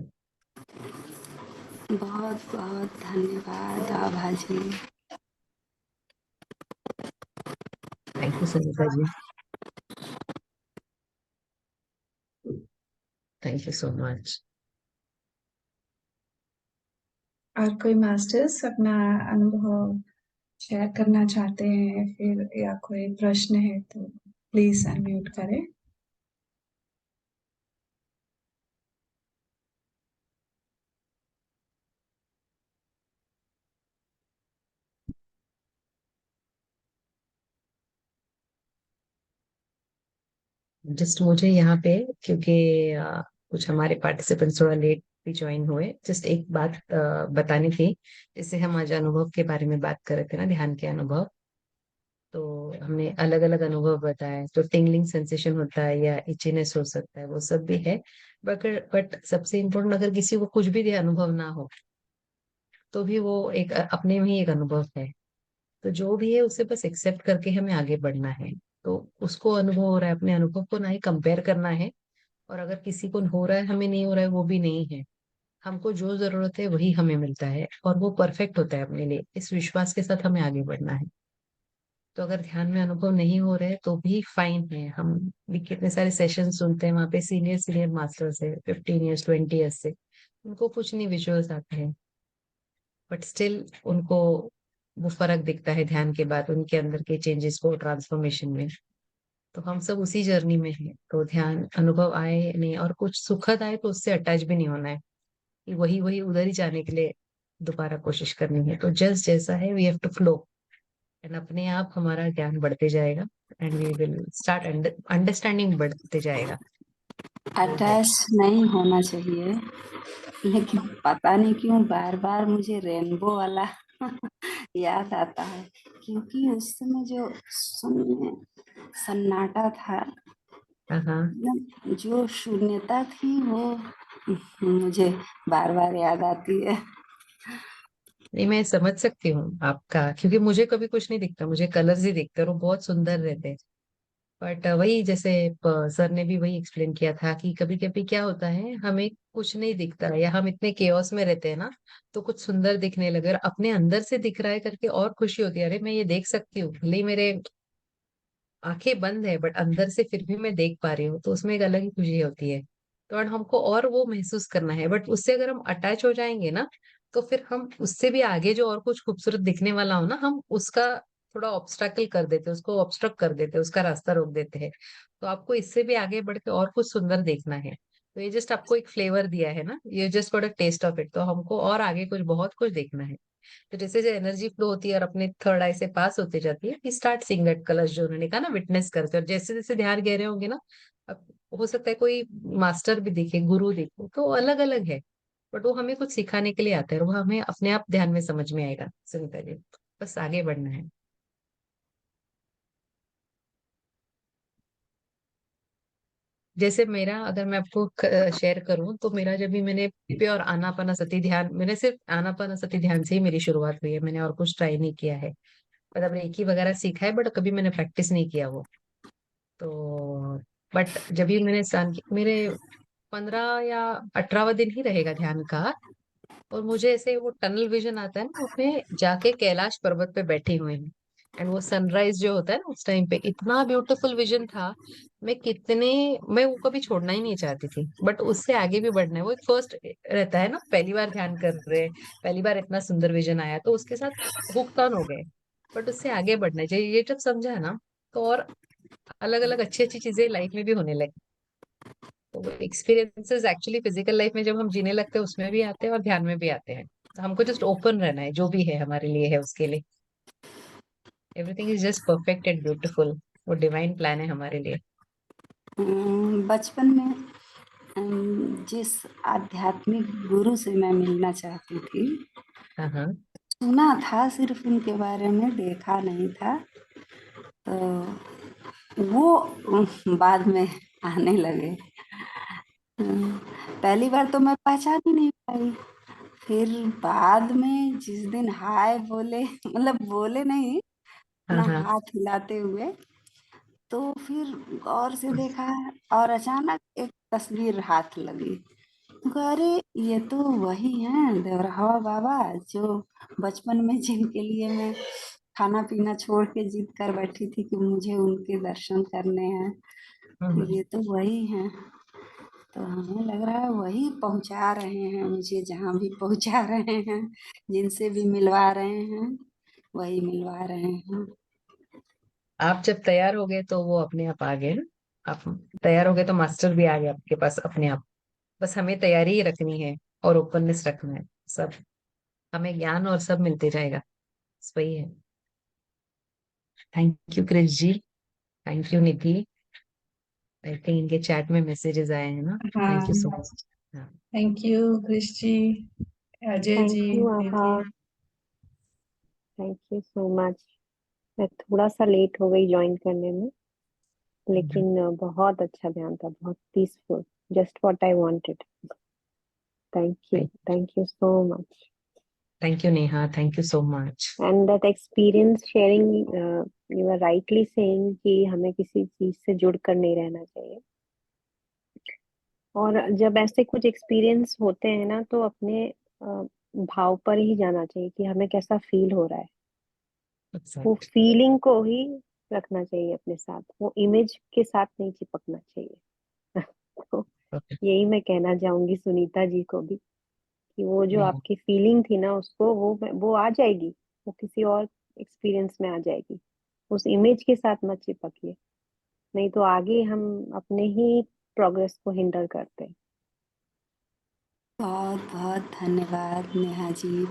बहुत बहुत धन्यवाद Abha ji. Thank you Sunita ji. Thank you so much. और कोई मास्टर्स अपना अनुभव शेयर करना चाहते हैं फिर, या कोई प्रश्न है तो प्लीज अनम्यूट करें। जस्ट मुझे यहाँ पे, क्योंकि कुछ हमारे पार्टिसिपेंट्स थोड़ा लेट भी ज्वाइन हुए, जस्ट एक बात बतानी थी। जैसे हम आज अनुभव के बारे में बात कर रहे थे ना, ध्यान के अनुभव। तो हमने अलग अलग अनुभव बताए, तो टिंगलिंग सेंसेशन होता है या इचीनेस हो सकता है, वो सब भी है। बट सबसे इम्पोर्टेंट, अगर किसी को कुछ भी अनुभव ना हो तो भी वो एक अपने में ही एक अनुभव है। तो जो भी है उसे बस एक्सेप्ट करके हमें आगे बढ़ना है। तो उसको अनुभव हो रहा है, अपने अनुभव को ना ही कंपेयर करना है। और अगर किसी को हो रहा है, हमें नहीं हो रहा है, वो भी नहीं है। हमको जो जरूरत है वही हमें मिलता है, और वो परफेक्ट होता है अपने लिए। इस विश्वास के साथ हमें आगे बढ़ना है। तो अगर ध्यान में अनुभव नहीं हो रहे तो भी फाइन है। हम भी कितने सारे सेशन सुनते हैं, वहां पे सीनियर सीनियर मास्टर्स है, 15 ईयर्स 20 ईयर्स से। उनको कुछ नहीं विजुअल्स आते हैं, बट स्टिल उनको वो फर्क दिखता है ध्यान के बाद, उनके अंदर के चेंजेस को, ट्रांसफॉर्मेशन में। तो हम सब उसी जर्नी में हैं। तो ध्यान अनुभव आए नहीं, और कुछ सुखद आए तो उससे अटैच भी नहीं होना है, कि वही वही उधर ही जाने के लिए दोबारा कोशिश करनी है। तो जस्ट जैसा है, we have to flow, and अपने आप हमारा ज्ञान बढ़ते जाएगा। And we will start understanding बढ़ते जाएगा। वो है। अटैच नहीं होना चाहिए, लेकिन पता नहीं क्यों बार बार मुझे रेनबो वाला याद आता है, क्योंकि उस समय जो शून्य सन्नाटा था, हाँ हाँ। एकदम जो शून्यता थी, वो मुझे बार बार याद आती है। नहीं, मैं समझ सकती हूँ आपका, क्योंकि मुझे कभी कुछ नहीं दिखता, मुझे कलर्स ही दिखते हैं और वो बहुत सुंदर रहते हैं। बट वही, जैसे सर ने भी वही एक्सप्लेन किया था कि कभी कभी क्या होता है, हमें कुछ नहीं दिखता, या हम इतने केओस में रहते हैं ना, तो कुछ सुंदर दिखने लगे और अपने अंदर से दिख रहा है करके और खुशी होती है। अरे मैं ये देख सकती हूँ, भले ही मेरे आंखें बंद है बट अंदर से फिर भी मैं देख पा रही हूँ, तो उसमें एक अलग ही खुशी होती है। तो और हमको और वो महसूस करना है, बट उससे अगर हम अटैच हो जाएंगे ना, तो फिर हम उससे भी आगे जो और कुछ खूबसूरत दिखने वाला हो ना, हम उसका थोड़ा ऑब्स्ट्रकल कर देते हैं, उसको ऑब्स्ट्रक्ट कर देते हैं, उसका रास्ता रोक देते हैं। तो आपको इससे भी आगे बढ़ के और कुछ सुंदर देखना है। तो ये जस्ट आपको एक फ्लेवर दिया है ना, ये just for a taste of it. तो हमको और आगे कुछ बहुत कुछ देखना है। तो जैसे जैसे एनर्जी फ्लो होती है और अपने थर्ड आई से पास होती जाती है, स्टार्ट सीइंग दैट कलर्स, जो उन्होंने कहा ना, विटनेस करते, और जैसे जैसे ध्यान गहरे होंगे ना, अब हो सकता है कोई मास्टर भी दिखे, गुरु दिखे, तो अलग अलग है। बट वो हमें कुछ सिखाने के लिए आता है, और वो हमें अपने आप ध्यान में समझ में आएगा। सुनीता जी, बस आगे बढ़ना है। जैसे मेरा, अगर मैं आपको शेयर करूं, तो मेरा जब भी मैंने प्योर आनापानसति ध्यान, मैंने सिर्फ आनापानसति ध्यान से ही मेरी शुरुआत हुई है, मैंने और कुछ ट्राई नहीं किया है। मतलब रेकी वगैरह सीखा है बट कभी मैंने प्रैक्टिस नहीं किया वो। तो बट जब भी मैंने मेरे 15 या 18वां दिन ही रहेगा ध्यान का, और मुझे ऐसे वो टनल विजन आता है ना, उसमें जाके कैलाश पर्वत पे बैठी हुई हूँ। एंड वो सनराइज जो होता है ना उस टाइम पे, इतना ब्यूटीफुल विजन था। मैं वो कभी छोड़ना ही नहीं चाहती थी, बट उससे आगे भी बढ़ना है। वो एक फर्स्ट रहता है ना, पहली बार ध्यान कर रहे हैं, पहली बार इतना सुंदर विजन आया तो उसके साथ हुक ऑन हो गए। बट उससे आगे बढ़ना चाहिए, ये जब समझा ना, तो और अलग अलग अच्छी अच्छी चीजें लाइफ में भी होने लगी। तो वो एक्सपीरियंसेस एक्चुअली फिजिकल लाइफ में जब हम जीने लगते हैं उसमें भी आते हैं और ध्यान में भी आते हैं। तो हमको जस्ट ओपन रहना है, जो भी है हमारे लिए है उसके लिए। Everything is just perfect and beautiful. वो डिवाइन प्लान है हमारे लिए। बचपन में जिस आध्यात्मिक गुरु से मैं मिलना चाहती थी, हाँ हाँ। सुना था सिर्फ उनके बारे में, देखा नहीं था। तो वो बाद में आने लगे। अम, पहली बार तो मैं पहचान ही नहीं पाई। फिर बाद में जिस दिन हाय बोले, मतलब बोले नहीं, हाँ अपना हाँ। हाथ हिलाते हुए, तो फिर गौर से देखा और अचानक एक तस्वीर हाथ लगी। अरे ये तो वही हैं देवरहावा बाबा, जो बचपन में जिनके लिए मैं खाना पीना छोड़ के जिद कर बैठी थी कि मुझे उनके दर्शन करने हैं। हम्म। ये तो वही हैं। तो हमें लग रहा है वही पहुंचा रहे हैं मुझे, जहाँ भी पहुंचा रहे हैं, जिनसे भी मिलवा रहे हैं, वही मिलवा रहे हैं। आप जब तैयार हो गए तो वो अपने आप आ गए ना। आप तैयार हो गए तो मास्टर भी आ गए आपके पास अपने आप। बस हमें तैयारी ही रखनी है और ओपननेस रखना है। सब हमें ज्ञान और सब मिलते जाएगा। बस वही है। Thank you Krish ji. Thank you Nidhi. I think इनके चैट में मैसेजेस आए हैं ना। थैंक यू सो हाँ, मच। हाँ। Thank you Krish ji, Ajay thank ji, you Abha. Nidhi. Thank you so much. मैं थोड़ा सा लेट हो गई ज्वाइन करने में, लेकिन बहुत अच्छा ध्यान था, बहुत peaceful, just what I wanted. Thank you so much. Thank you Neha, thank you so much. And that experience sharing, you are rightly saying कि हमें किसी चीज से जुड़ कर नहीं रहना चाहिए। और जब ऐसे कुछ एक्सपीरियंस होते हैं ना, तो अपने भाव पर ही जाना चाहिए कि हमें कैसा फील हो रहा है। वो फीलिंग को ही रखना चाहिए अपने साथ, वो इमेज के साथ नहीं चिपकना चाहिए। तो यही मैं कहना चाहूंगी सुनीता जी को भी, कि वो जो नहीं, आपकी फीलिंग थी ना, उसको वो आ जाएगी, वो किसी और एक्सपीरियंस में आ जाएगी। उस इमेज के साथ मत चिपकिए, नहीं तो आगे हम अपने ही प्रोग्रेस को हिंडर करते हैं। बहुत बहुत धन्यवाद नेहा जी।